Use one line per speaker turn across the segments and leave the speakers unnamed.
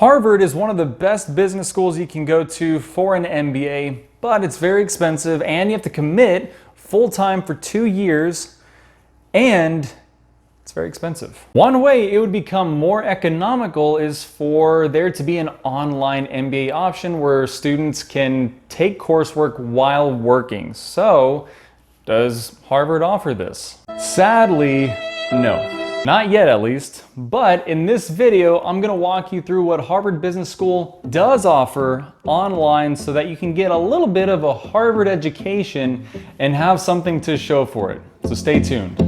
Harvard is one of the best business schools you can go to for an MBA, but it's very expensive and you have to commit full-time for 2 years and it's very expensive. One way it would become more economical is for there to be an online MBA option where students can take coursework while working. So, does Harvard offer this? Sadly, no. Not yet at least, but in this video, I'm gonna walk you through what Harvard Business School does offer online so that you can get a little bit of a Harvard education and have something to show for it. So stay tuned.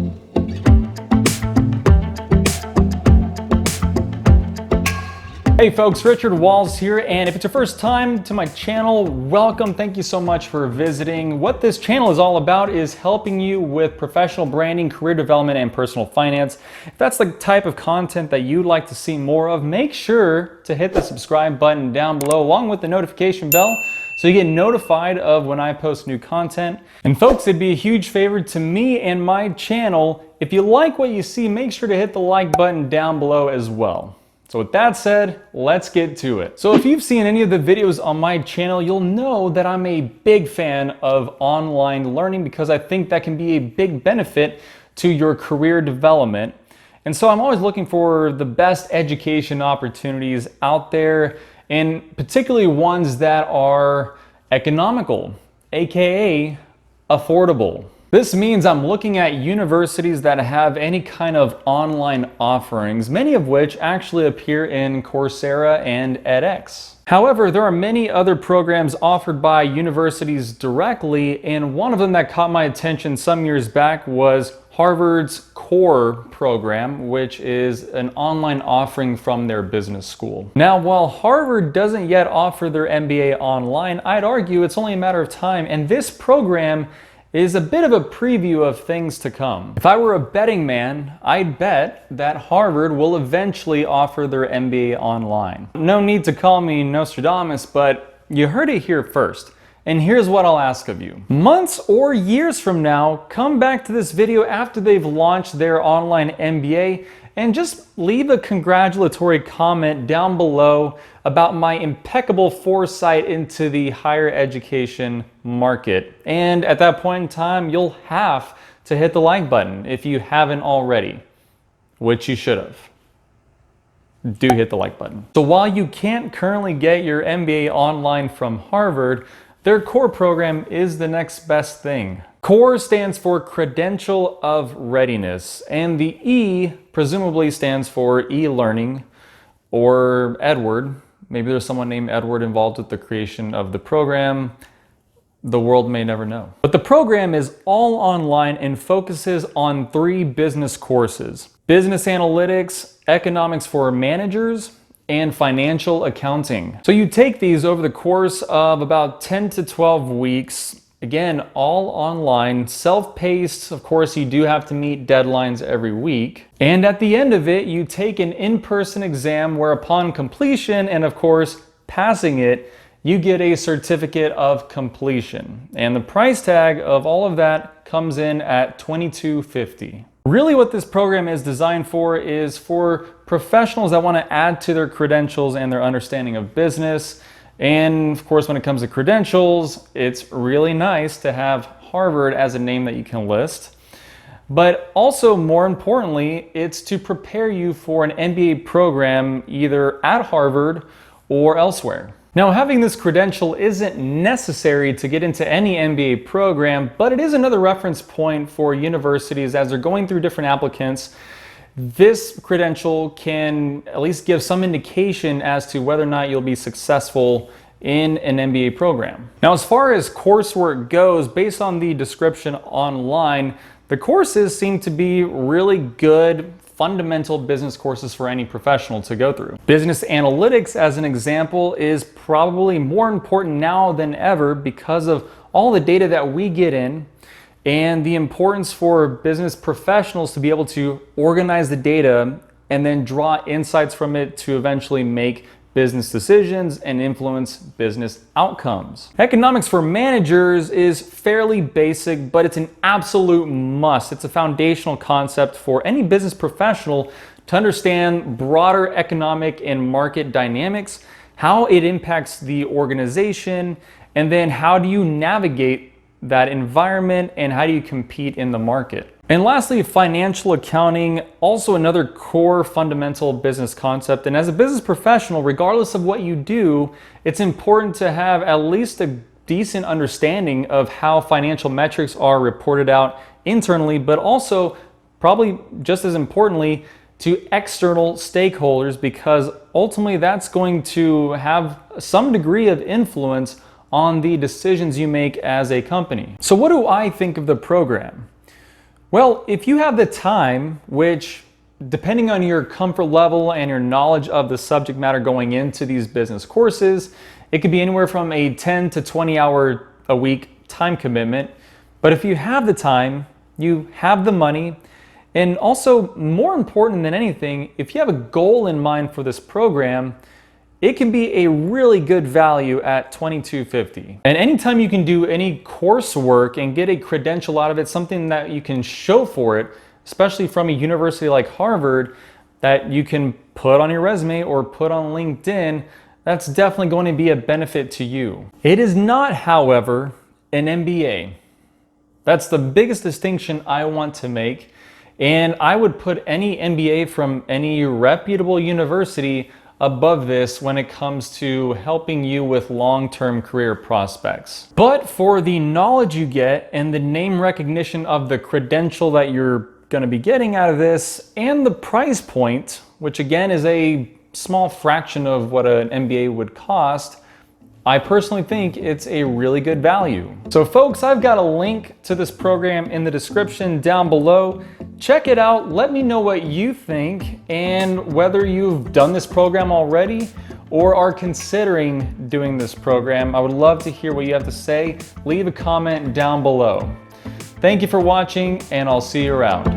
Hey folks, Richard Walls here, and if it's your first time to my channel, welcome. Thank you so much for visiting. What this channel is all about is helping you with professional branding, career development, and personal finance. If that's the type of content that you'd like to see more of, make sure to hit the subscribe button down below along with the notification bell so you get notified of when I post new content. And folks, it'd be a huge favor to me and my channel. If you like what you see, make sure to hit the like button down below as well. So with that said, let's get to it. So if you've seen any of the videos on my channel, you'll know that I'm a big fan of online learning because I think that can be a big benefit to your career development. And so I'm always looking for the best education opportunities out there, and particularly ones that are economical, aka affordable. This means I'm looking at universities that have any kind of online offerings, many of which actually appear in Coursera and edX. However, there are many other programs offered by universities directly, and one of them that caught my attention some years back was Harvard's Core program, which is an online offering from their business school. Now, while Harvard doesn't yet offer their MBA online, I'd argue it's only a matter of time, and this program is a bit of a preview of things to come. If I were a betting man, I'd bet that Harvard will eventually offer their MBA online. No need to call me Nostradamus, but you heard it here first. And here's what I'll ask of you. Months or years from now, come back to this video after they've launched their online MBA and just leave a congratulatory comment down below about my impeccable foresight into the higher education market. And at that point in time, you'll have to hit the like button if you haven't already, which you should have. Do hit the like button. So while you can't currently get your MBA online from Harvard, their Core program is the next best thing. Core stands for Credential of Readiness, and the E presumably stands for e-learning or Edward. Maybe there's someone named Edward involved with the creation of the program. The world may never know. But the program is all online and focuses on 3 business courses: business analytics, economics for managers, and financial accounting. So you take these over the course of about 10 to 12 weeks. Again, all online, self-paced. Of course, you do have to meet deadlines every week. And at the end of it, you take an in-person exam where upon completion, and of course, passing it, you get a certificate of completion. And the price tag of all of that comes in at $22.50. Really what this program is designed for is for professionals that want to add to their credentials and their understanding of business. And of course, when it comes to credentials, it's really nice to have Harvard as a name that you can list. But also, more importantly, it's to prepare you for an MBA program either at Harvard or elsewhere. Now, having this credential isn't necessary to get into any MBA program, but it is another reference point for universities as they're going through different applicants. This credential can at least give some indication as to whether or not you'll be successful in an MBA program. Now, as far as coursework goes, based on the description online, the courses seem to be really good fundamental business courses for any professional to go through. Business analytics, as an example, is probably more important now than ever because of all the data that we get in and the importance for business professionals to be able to organize the data and then draw insights from it to eventually make business decisions and influence business outcomes. Economics for managers is fairly basic, but it's an absolute must. It's a foundational concept for any business professional to understand broader economic and market dynamics, how it impacts the organization, and then how do you navigate that environment and how do you compete in the market. And lastly, financial accounting, also another core fundamental business concept. And as a business professional, regardless of what you do, it's important to have at least a decent understanding of how financial metrics are reported out internally, but also probably just as importantly to external stakeholders, because ultimately that's going to have some degree of influence on the decisions you make as a company. So what do I think of the program? Well, if you have the time, which depending on your comfort level and your knowledge of the subject matter going into these business courses, it could be anywhere from a 10 to 20 hour a week time commitment. But if you have the time, you have the money, and also more important than anything, if you have a goal in mind for this program, it can be a really good value at $22.50. And anytime you can do any coursework and get a credential out of it, something that you can show for it, especially from a university like Harvard, that you can put on your resume or put on LinkedIn, that's definitely going to be a benefit to you. It is not, however, an MBA. That's the biggest distinction I want to make. And I would put any MBA from any reputable university above this when it comes to helping you with long-term career prospects. But for the knowledge you get and the name recognition of the credential that you're going to be getting out of this, and the price point, which again is a small fraction of what an MBA would cost, I personally think it's a really good value. So folks, I've got a link to this program in the description down below. Check it out, let me know what you think and whether you've done this program already or are considering doing this program. I would love to hear what you have to say. Leave a comment down below. Thank you for watching, and I'll see you around.